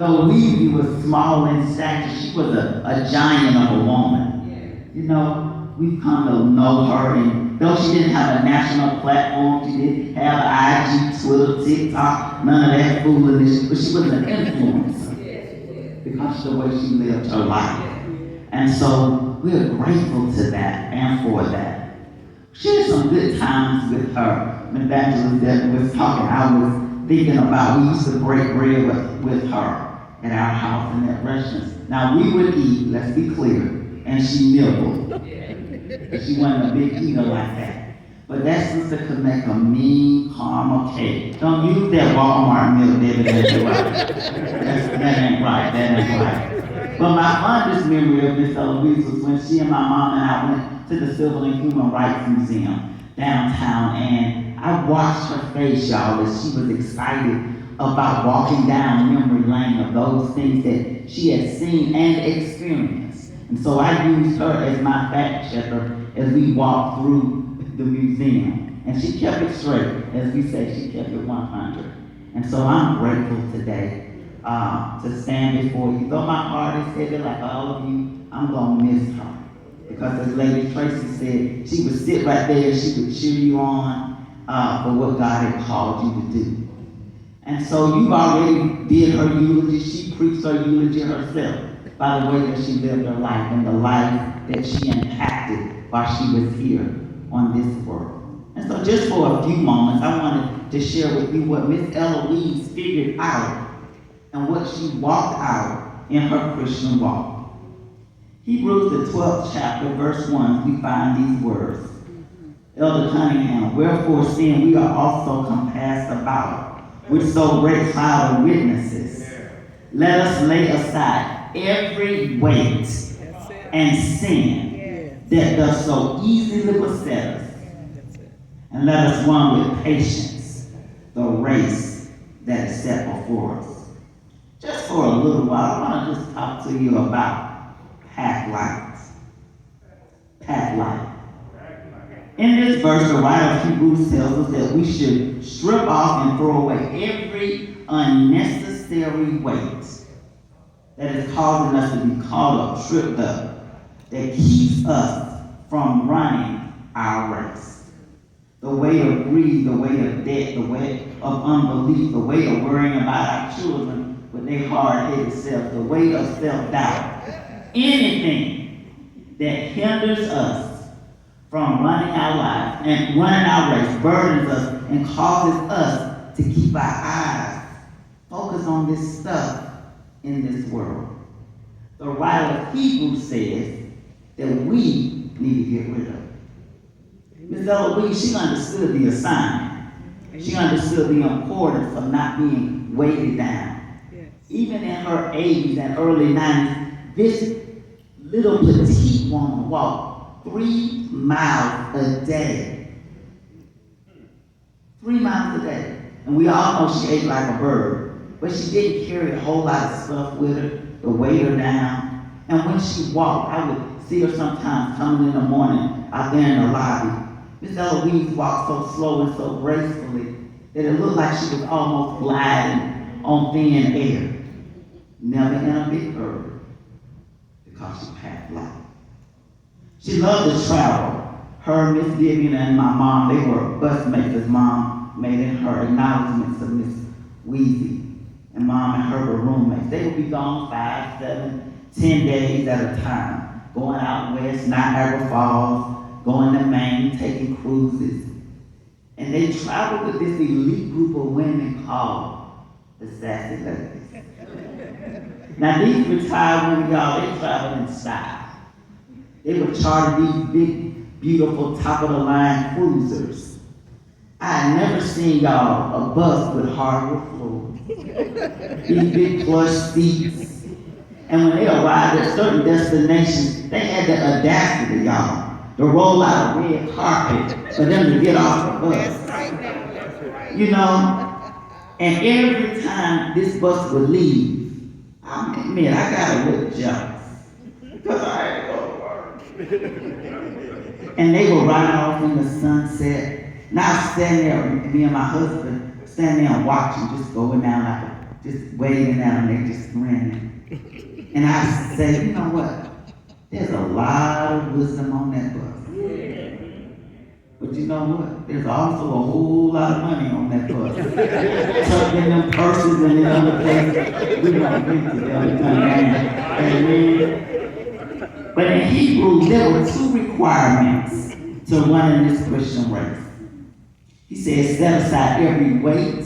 Eloise was small in stature. She was a giant of a woman. You know, we've come to know her, and though she didn't have a national platform, she didn't have IG, Twitter, TikTok, none of that foolishness, but she was an influencer because of the way she lived her life. And so we're grateful to that and for that. She had some good times with her. When Evangelist Deborah was talking, I was thinking about we used to break bread with her at our house in that restaurant. Now we would eat, let's be clear, and she nibbled. She wasn't a big eater like that. But that sister could make a mean caramel cake. Don't use that Walmart milk, David. That ain't right. That ain't right. But my fondest memory of Miss Eloise was when she and my mom and I went to the Civil and Human Rights Museum downtown, and I watched her face, y'all, as she was excited about walking down memory lane of those things that she had seen and experienced. And so I used her as my fact checker as we walked through the museum. And she kept it straight. As we say, she kept it 100. And so I'm grateful today to stand before you. Though my heart is heavy like all of you, I'm going to miss her. Because as Lady Tracy said, she would sit right there, she would cheer you on for what God had called you to do. And so you've already did her eulogy. She preached her eulogy herself by the way that she lived her life and the life that she impacted while she was here on this world. And so just for a few moments, I wanted to share with you what Miss Eloise figured out and what she walked out in her Christian walk. Hebrews, the 12th chapter, verse 1, we find these words. Elder Cunningham, wherefore seeing we are also compassed about with so great cloud of witnesses, let us lay aside every weight and sin that does so easily beset us, and let us run with patience the race that is set before us. Just for a little while, I want to just talk to you about pack lights. Pack light. In this verse, the writer of Hebrews tells us that we should strip off and throw away every unnecessary weight that is causing us to be caught up, tripped up, that keeps us from running our race. The weight of greed, the weight of debt, the weight of unbelief, the weight of worrying about our children with their hard-headed self, the weight of self-doubt. Anything that hinders us from running our lives and running our race, burdens us and causes us to keep our eyes focused on this stuff in this world. The writer of Hebrews says that we need to get rid of it. Ms. Eloise, she understood the assignment. She understood the importance of not being weighted down. Even in her 80s and early 90s, this little petite woman walked 3 miles a day. 3 miles a day. And we all know she ate like a bird, but she didn't carry a whole lot of stuff with her to weigh her down. And when she walked, I would see her sometimes coming in the morning out there in the lobby. Miss Eloise walked so slow and so gracefully that it looked like she was almost gliding on thin air. Never in a big hurry, because she packed light. She loved to travel. Her, Miss Vivian, and my mom, they were bus makers. Mom made in her acknowledgments of Miss Weezy. And Mom and her were roommates. They would be gone 5, 7, 10 days at a time, going out west, Niagara Falls, going to Maine, taking cruises. And they traveled with this elite group of women called the Sassy Ladies. Now these retired women, y'all, they traveled in style. They would charter these big, beautiful, top-of-the-line cruisers. I had never seen, y'all, a bus with hardwood floors. These big plush seats. And when they arrived at certain destinations, they had the audacity, y'all, to roll out a red carpet for them to get off the bus. You know? And every time this bus would leave, I admit, I got a little jealous. Because I had to go to work. And they were riding off in the sunset. And I was standing there, me and my husband, standing there and watching, just going down like a just waving at them, they just grinning. And I say, you know what? There's a lot of wisdom on that bus. But you know what? There's also a whole lot of money on that bus. Tucked in them purses and in other places. We might get to the other time. Amen. But in Hebrews, there were two requirements to running this Christian race. He said, set aside every weight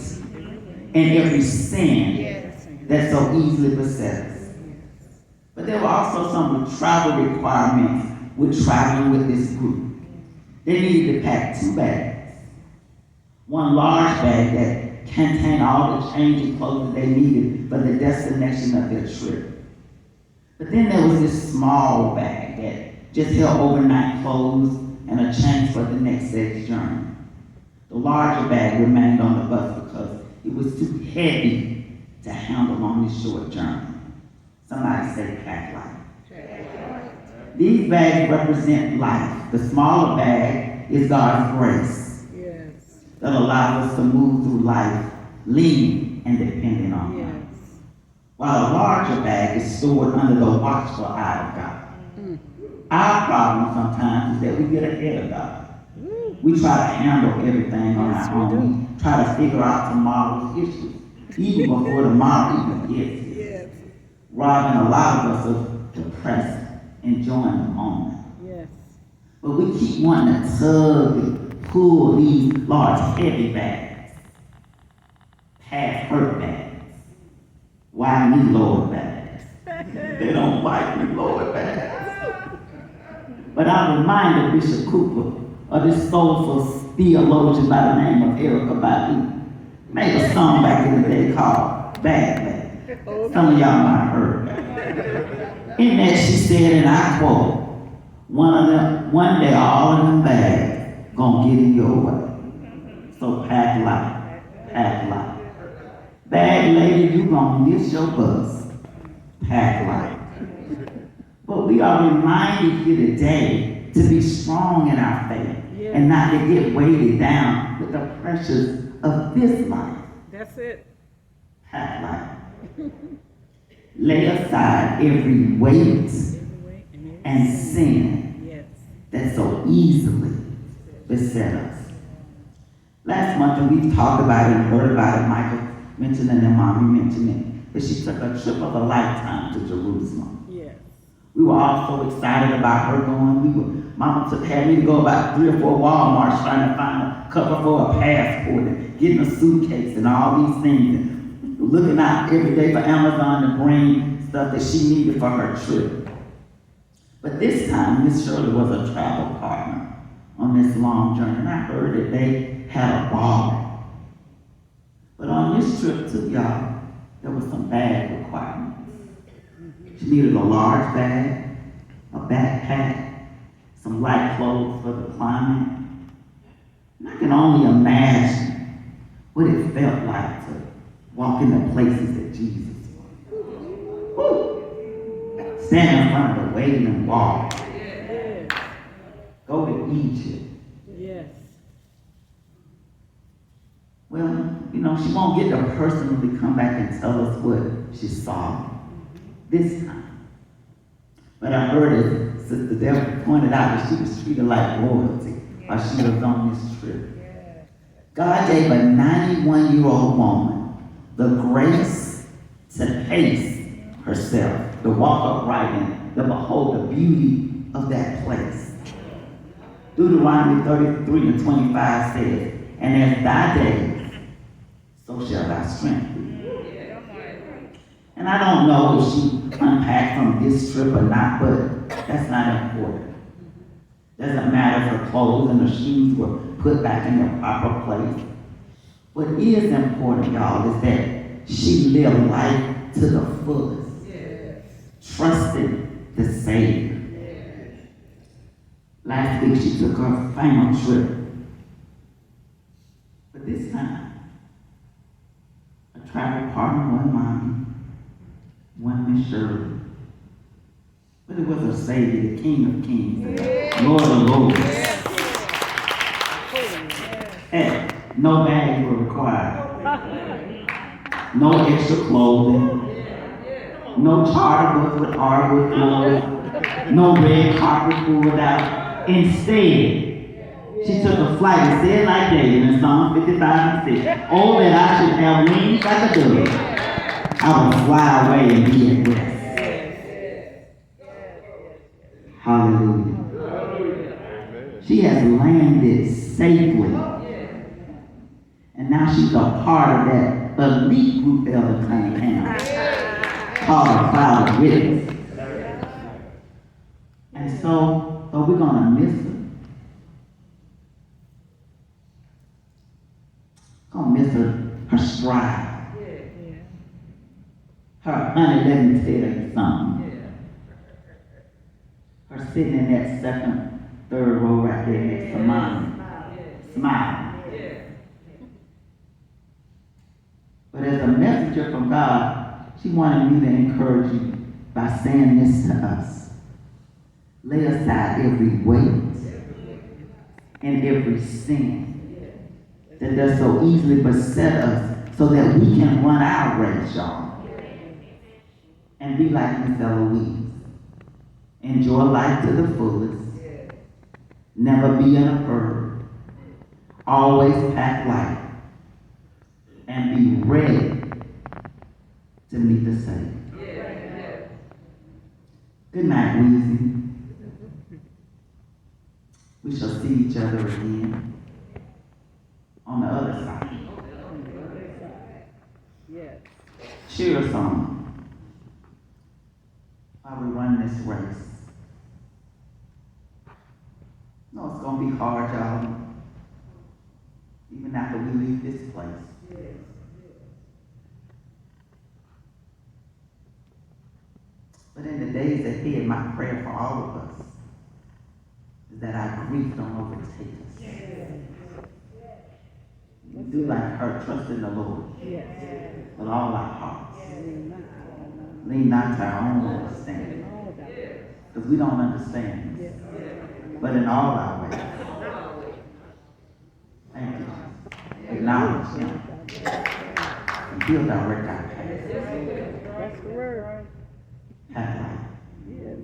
and every sin that so easily besets us. But there were also some travel requirements with traveling with this group. They needed to pack 2 bags. One large bag that contained all the changing clothes that they needed for the destination of their trip. But then there was this small bag that just held overnight clothes and a change for the next day's journey. The larger bag remained on the bus because it was too heavy to handle on this short journey. Somebody say pack light. These bags represent life. The smaller bag is God's grace that allows us to move through life leaning and depending on Him. While a larger bag is stored under the watchful eye of God. Our problem sometimes is that we get ahead of God. We try to handle everything on our own. We try to figure out tomorrow's issues, even before tomorrow even gets here. Robbing a lot of us of the present, enjoying the moment. But we keep wanting to tug and pull these large, heavy bags, past hurt bags. Why me lower bags? They don't like me lower bags. But I'm reminded Bishop Cooper of this soulful theologian by the name of Erica Badu. Made a song back in the day called Bag Bag. Some of y'all might have heard that. In that she said, and I quote, one day all of them bags gonna get in your way. So pack light, pack light. Bag lady, you gonna miss your bus. Pack light. But we are reminded here today to be strong in our faith and not to get weighted down with the pressures of this life. That's it. Pack light. Lay aside every weight and sin that so easily beset us. Last month, when we talked about it and heard about it, Michael mentioned it and Mommy mentioned it, that she took a trip of a lifetime to Jerusalem. We were all so excited about her going. Mama had me to go about 3 or 4 Walmarts trying to find a cover for a passport and getting a suitcase and all these things. And looking out every day for Amazon to bring stuff that she needed for her trip. But this time, Miss Shirley was a travel partner on this long journey. And I heard that they had a ball. But on this trip to y'all, there was some bag requirements. She needed a large bag, a backpack, some light clothes for the climate. And I can only imagine what it felt like to walk in the places that Jesus was. Stand in front of the Wailing Wall. Go to Egypt. Well, she won't get to personally come back and tell us what she saw this time. But I heard it, Sister Deborah pointed out that she was treated like royalty while she was on this trip. God gave a 91-year-old woman the grace to pace herself, to walk upright and to behold the beauty of that place. Deuteronomy 33 and 25 says, and as thy days, so shall thy strength be. And I don't know if she unpacked from this trip or not, but that's not important. Doesn't matter if her clothes and her shoes were put back in their proper place. What is important, y'all, is that she lived life to the fullest. Trusted the Savior. Last week she took her final trip. But this time, a travel partner, one Mommy, one Miss Shirley. But it was her Savior, the King of Kings, and Lord of Lords. And no bags were required. No extra clothing. No charter bus with hardwood floors. No red carpet pulled out. Instead, she took a flight and said like David in Psalm 55 and 6, oh, that I should have wings like a dove. I will fly away and be at rest. Hallelujah. She has landed safely. And now she's a part of that elite group Elder Cunningham called a cloud of witness. And so we're going to miss her. Gonna miss her stride. Her, honey, let me tell you something. Her sitting in that second, third row right there next to mine. Smile. But as a messenger from God, she wanted me to encourage you by saying this to us. Lay aside every weight and every sin that does so easily beset us so that we can run our race, y'all. And be like Miss Eloise. Enjoy life to the fullest. Never be in a hurry. Always pack light. And be ready to meet the Savior. Good night, Weezy. We shall see each other again on the other side. Yes. Cheer us on while we run this race. No, it's going to be hard, y'all. Even after we leave this place. But in the days ahead, my prayer for all of us is that our grief don't overtake us. We do like her, trust in the Lord with all our hearts. Lean not to our own understanding, because we don't understand this. But in all our ways, thank you. Acknowledge Him and He'll direct our path. That's the word. Have life. Yes.